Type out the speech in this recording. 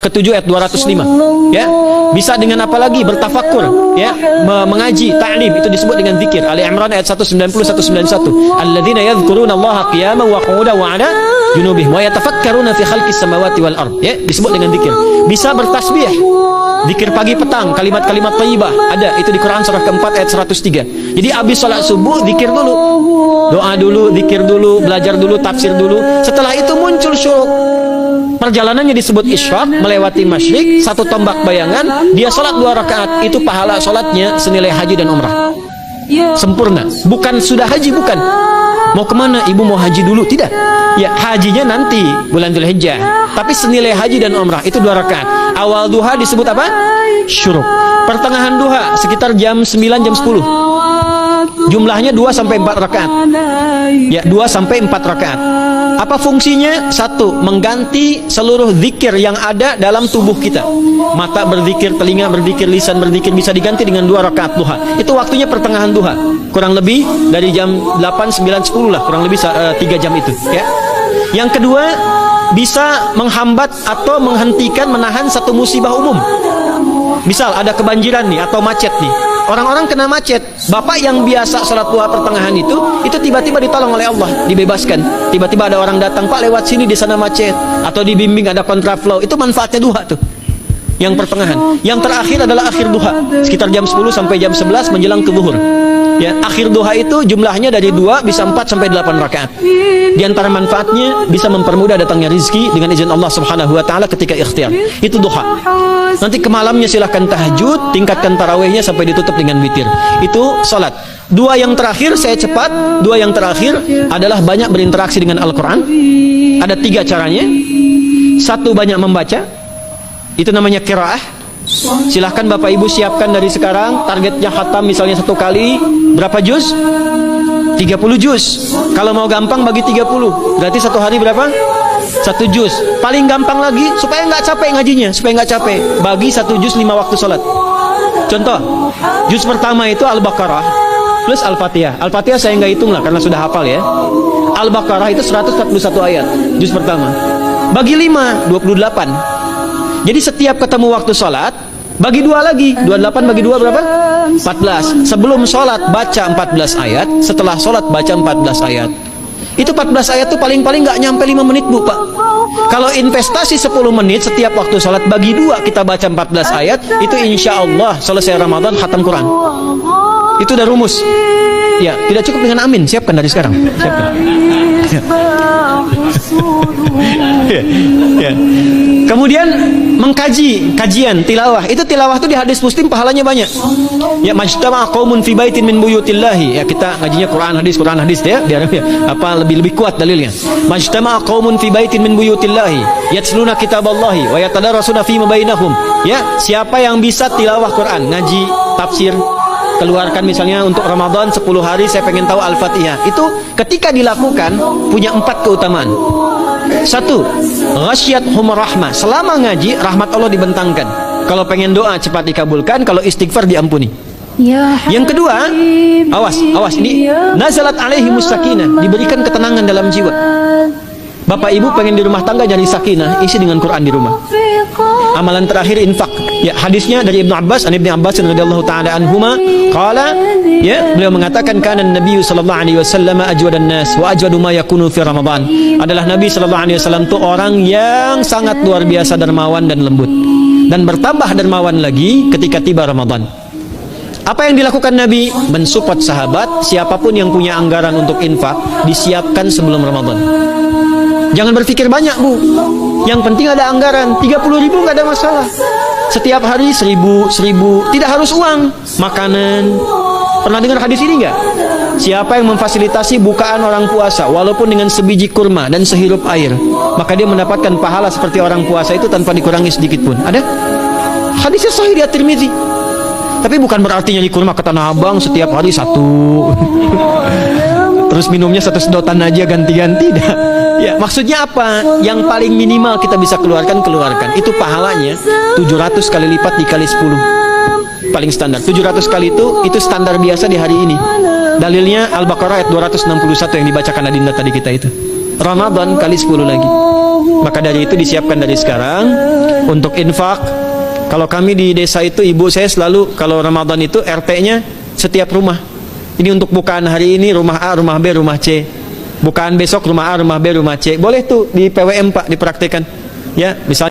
ke-7 ayat 205 ya. Bisa dengan apa lagi? Bertafakur ya, mengaji, ta'lim, itu disebut dengan zikir. Ali Imran ayat 190 191. Alladzina yadhkuruna Allaha qiyaman wa qu'udan wa 'ala junubihim wa yatafakkaruna fi khalqis samawati wal ard, ya, disebut dengan zikir. Bisa bertasbih, zikir pagi petang, kalimat-kalimat thayyibah, ada itu di Quran surah keempat ayat 103. Jadi habis salat subuh zikir dulu, doa dulu, zikir dulu, belajar dulu, tafsir dulu. Setelah itu muncul syuruk. Perjalanannya disebut isyraq, melewati masyrik, satu tombak bayangan, dia sholat 2 rakaat, itu pahala sholatnya senilai haji dan umrah. Sempurna. Bukan sudah haji, bukan. Mau kemana? Ibu mau haji dulu? Tidak. Ya, hajinya nanti bulan Dzulhijjah. Tapi senilai haji dan umrah itu 2 rakaat. Awal duha disebut apa? Syuruk. Pertengahan duha sekitar jam 9 jam 10. Jumlahnya 2 sampai 4 rakaat. Ya, 2 sampai 4 rakaat. Apa fungsinya? 1. Mengganti seluruh zikir yang ada dalam tubuh kita. Mata berzikir, telinga berzikir, lisan berzikir, bisa diganti dengan 2 rakaat duha. Itu waktunya pertengahan duha. Kurang lebih dari jam 8, 9, 10 lah, kurang lebih 3 jam itu, ya. Yang kedua, bisa menghambat atau menghentikan, menahan satu musibah umum. Misal ada kebanjiran nih atau macet nih. Orang-orang kena macet. Bapak yang biasa sholat duha pertengahan itu tiba-tiba ditolong oleh Allah, dibebaskan. Tiba-tiba ada orang datang, Pak lewat sini, di sana macet, atau dibimbing ada kontraflow. Itu manfaatnya duha tuh. Yang pertengahan. Yang terakhir adalah akhir duha, sekitar jam 10 sampai jam 11 menjelang ke zuhur. Ya, akhir duha itu jumlahnya dari 2 bisa 4 sampai 8 rakaat. Di antara manfaatnya bisa mempermudah datangnya rizki dengan izin Allah Subhanahu wa taala ketika ikhtiar. Itu duha. Nanti ke malamnya silahkan tahajud, tingkatkan tarawihnya sampai ditutup dengan witir. Itu salat. 2 yang terakhir saya cepat. 2 yang terakhir adalah banyak berinteraksi dengan Al-Qur'an. Ada 3 caranya. 1, banyak membaca. Itu namanya qiraah. Silahkan Bapak Ibu siapkan dari sekarang, targetnya khatam misalnya 1 kali berapa juz? 30 juz. Kalau mau gampang bagi 30, berarti 1 hari berapa? 1 juz. Paling gampang lagi supaya nggak capek ngajinya, supaya nggak capek, bagi 1 juz 5 waktu sholat. Contoh, juz pertama itu Al-Baqarah plus Al-Fatihah. Al-Fatihah saya nggak hitung lah karena sudah hafal ya. Al-Baqarah itu 141 ayat, juz pertama. Bagi 5, 28. Jadi setiap ketemu waktu sholat, bagi 2 lagi. 28 bagi 2 berapa? 14. Sebelum sholat baca 14 ayat, setelah sholat baca 14 ayat. Itu 14 ayat tuh paling-paling nggak nyampe 5 menit Bu Pak. Kalau investasi 10 menit setiap waktu sholat, bagi 2 kita baca 14 ayat, itu insya Allah selesai Ramadan khatam Quran. Itu udah rumus. Ya, tidak cukup dengan amin. Siapkan dari sekarang. Siapkan. Ya. Kemudian mengkaji, kajian tilawah. Itu tilawah itu di hadis Muslim pahalanya banyak. Ya, majtama'a qaumun fi baitin min buyutillahi. Ya, kita ngajinya Quran hadis ya. Biar apa lebih kuat dalilnya. Majtama'a qaumun fi baitin min buyutillahi yatsluna kitaballahi wa yatadarasuna fi ma bainahum. Ya, siapa yang bisa tilawah Quran, ngaji, tafsir, keluarkan misalnya untuk Ramadan 10 hari saya pengen tahu Al-Fatihah. Itu ketika dilakukan punya 4 keutamaan. 1, ghasyiyatuhum rahmah. Selama ngaji rahmat Allah dibentangkan. Kalau pengen doa cepat dikabulkan, kalau istighfar diampuni. Yang kedua, awas ini nazalat alaihimus sakinah, diberikan ketenangan dalam jiwa. Bapak Ibu pengen di rumah tangga jadi sakinah, isi dengan Quran di rumah. Amalan terakhir infak. Ya, hadisnya dari Ibnu Abbas, Ibnu Abbas radhiyallahu taala anhuma, qala, ya, beliau mengatakan kana Nabi sallallahu alaihi wasallam ajwadan nas wa ajwadu ma yakunu fi Ramadan. Adalah Nabi sallallahu alaihi wasallam itu orang yang sangat luar biasa dermawan dan lembut, dan bertambah dermawan lagi ketika tiba Ramadan. Apa yang dilakukan Nabi? Mensupport sahabat, siapapun yang punya anggaran untuk infak disiapkan sebelum Ramadan. Jangan berpikir banyak Bu, yang penting ada anggaran. 30.000 nggak ada masalah. Setiap hari 1.000, tidak harus uang. Makanan. Pernah dengar hadis ini nggak? Siapa yang memfasilitasi bukaan orang puasa walaupun dengan sebiji kurma dan sehirup air, maka dia mendapatkan pahala seperti orang puasa itu tanpa dikurangi sedikit pun. Ada? Hadisnya sahih di At-Tirmidzi. Tapi bukan berarti nyari kurma ke Tanah Abang setiap hari 1. Terus minumnya 1 sedotan aja ganti-ganti. Ya, maksudnya apa? Yang paling minimal kita bisa keluarkan. Itu pahalanya 700 kali lipat dikali 10. Paling standar. 700 kali itu standar biasa di hari ini. Dalilnya Al-Baqarah ayat 261 yang dibacakan Adinda tadi kita itu. Ramadan kali 10 lagi. Maka dari itu disiapkan dari sekarang untuk infak. Kalau kami di desa itu, ibu saya selalu kalau Ramadan itu RT-nya setiap rumah. Ini untuk bukaan hari ini rumah A, rumah B, rumah C. Bukaan besok rumah A, rumah B, rumah C. Boleh tuh di PWM Pak dipraktikkan. Ya, misalnya